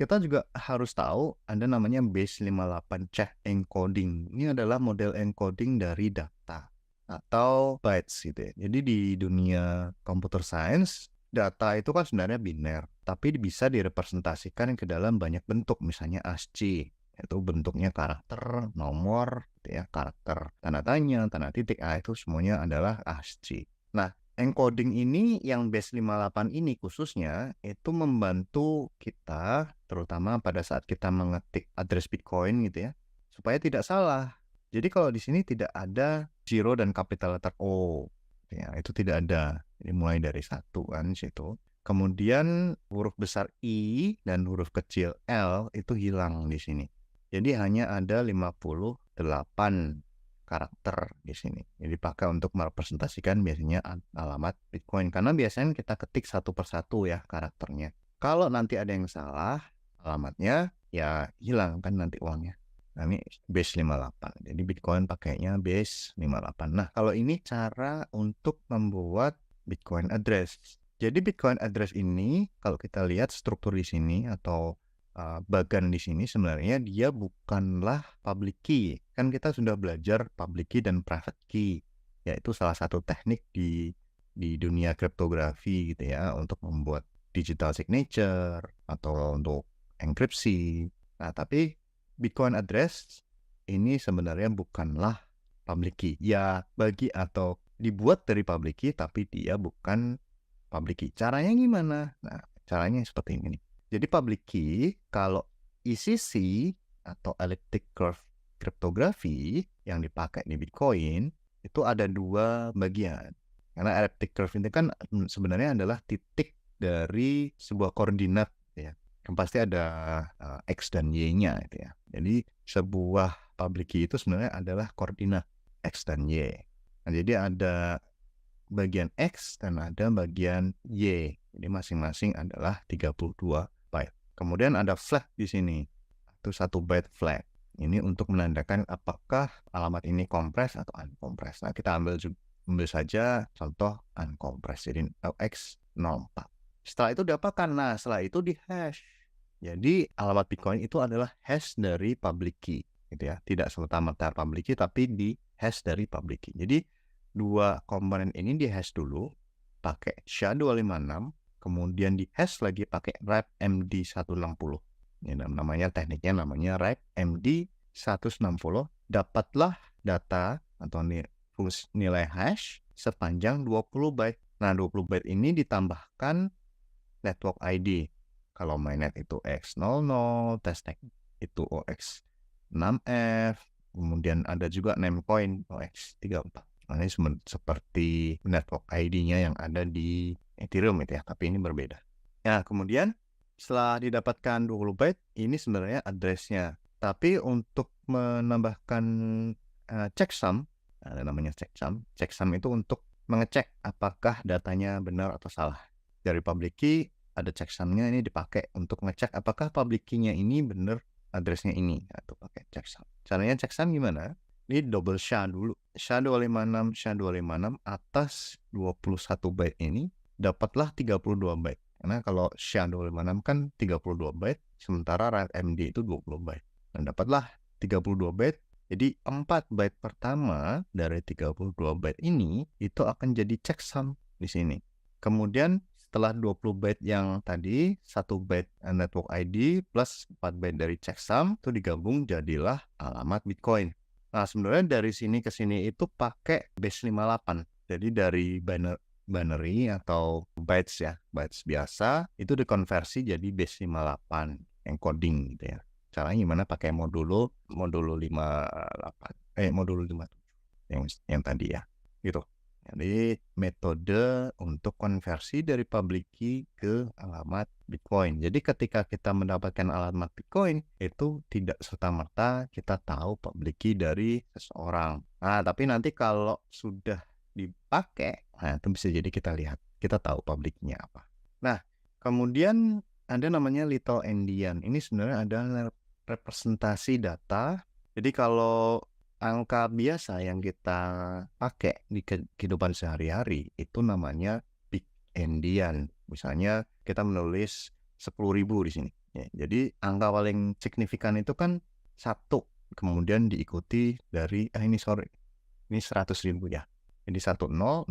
kita juga harus tahu ada namanya base 58 check encoding. Ini adalah model encoding dari data atau bytes gitu ya. Jadi di dunia computer science, data itu kan sebenarnya biner, tapi bisa direpresentasikan ke dalam banyak bentuk, misalnya ASCII, yaitu bentuknya karakter, nomor, gitu ya, karakter tanda tanya, tanda titik, itu semuanya adalah ASCII. Nah, encoding ini yang base 58 ini khususnya itu membantu kita terutama pada saat kita mengetik address Bitcoin gitu ya, supaya tidak salah. Jadi kalau di sini tidak ada zero dan capital letter O, ya itu tidak ada. Jadi mulai dari satu kan situ. Kemudian huruf besar I dan huruf kecil L itu hilang di sini. Jadi hanya ada 58 karakter di sini. Jadi dipakai untuk merepresentasikan biasanya alamat Bitcoin. Karena biasanya kita ketik satu persatu ya karakternya. Kalau nanti ada yang salah alamatnya, ya hilang kan nanti uangnya. Nah ini base 58. Jadi Bitcoin pakainya base 58. Nah kalau ini cara untuk membuat Bitcoin address. Jadi Bitcoin address ini kalau kita lihat struktur di sini atau bagan di sini sebenarnya dia bukanlah public key. Kan kita sudah belajar public key dan private key, yaitu salah satu teknik di dunia kriptografi gitu ya untuk membuat digital signature atau untuk enkripsi. Nah, tapi Bitcoin address ini sebenarnya bukanlah public key. Ya, bagi atau dibuat dari public key tapi dia bukan public key. Caranya gimana? Nah, caranya seperti ini nih. Jadi public key kalau ECC atau elliptic curve cryptography yang dipakai di Bitcoin itu ada dua bagian. Karena elliptic curve ini kan sebenarnya adalah titik dari sebuah koordinat ya. Yang pasti ada X dan Y-nya gitu ya. Jadi sebuah public key itu sebenarnya adalah koordinat X dan Y. Nah, jadi ada bagian X dan ada bagian Y. Jadi masing-masing adalah 32 byte. Kemudian ada flag di sini. Itu 1 byte flag. Ini untuk menandakan apakah alamat ini kompres atau unkompres. Nah, kita ambil saja contoh unkompres. Jadi X04. Setelah itu diapakan? Nah, setelah itu di hash. Jadi alamat Bitcoin itu adalah hash dari public key. Gitu ya. Tidak serta-merta public key, tapi di hash dari public key. Jadi dua komponen ini di hash dulu pakai SHA-256, kemudian di hash lagi pakai wrap MD160. Ini namanya tekniknya namanya wrap MD160. Dapatlah data atau nilai hash sepanjang 20 byte. Nah, 20 byte ini ditambahkan network ID. Kalau mainnet itu X00, testnet itu OX6F, kemudian ada juga namecoin OX34. Nah, ini seperti network ID-nya yang ada di Ethereum itu ya, tapi ini berbeda. Nah, kemudian setelah didapatkan 20 byte, ini sebenarnya address-nya. Tapi untuk menambahkan checksum, ada namanya checksum. Checksum itu untuk mengecek apakah datanya benar atau salah. Dari public key, ada checksumnya ini dipakai untuk ngecek apakah public key-nya ini benar address-nya ini. Atau pakai checksum. Caranya checksum gimana? Ini double SHA dulu. SHA-256, SHA-256 atas 21 byte ini dapatlah 32 byte. Karena kalau SHA-256 kan 32 byte, sementara RAID-MD itu 20 byte. Dan dapatlah 32 byte. Jadi 4 byte pertama dari 32 byte ini itu akan jadi checksum di sini. Kemudian setelah 20 byte yang tadi, 1 byte network ID plus 4 byte dari checksum itu digabung jadilah alamat Bitcoin. Nah, sebenarnya dari sini ke sini itu pakai base 58. Jadi dari binary atau bytes ya, bytes biasa itu dikonversi jadi base 58 encoding gitu ya. Caranya gimana? Pakai modulo 58 modulo 57 yang tadi ya. Gitu. Jadi metode untuk konversi dari public key ke alamat Bitcoin. Jadi ketika kita mendapatkan alamat Bitcoin itu tidak serta-merta kita tahu public key dari seseorang. Nah, tapi nanti kalau sudah dipakai, nah itu bisa jadi kita lihat, kita tahu public-nya apa. Nah, kemudian ada namanya little endian. Ini sebenarnya adalah representasi data. Jadi kalau angka biasa yang kita pakai di kehidupan sehari-hari itu namanya big endian. Misalnya kita menulis 10.000 di sini. Ya, jadi angka paling signifikan itu kan 1, kemudian diikuti dari ini 100.000 ya. Jadi 10000000.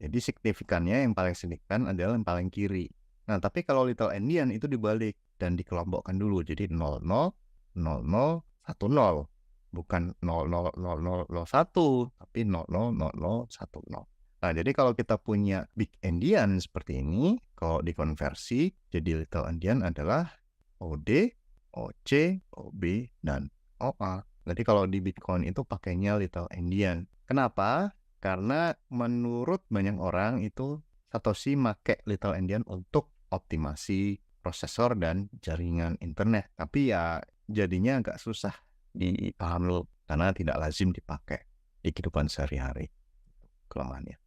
Jadi signifikannya yang paling signifikan adalah yang paling kiri. Nah, tapi kalau Little Endian itu dibalik dan dikelompokkan dulu. Jadi 000010, bukan 000001, tapi 000010. Nah, jadi kalau kita punya Big Endian seperti ini, kalau dikonversi jadi Little Endian adalah OD, OC, OB, dan OA. Jadi kalau di Bitcoin itu pakainya Little Endian. Kenapa? Karena menurut banyak orang itu Satoshi make Little Endian untuk optimasi prosesor dan jaringan internet. Tapi ya jadinya agak susah dipahami karena tidak lazim dipakai di kehidupan sehari-hari. Kelemahannya.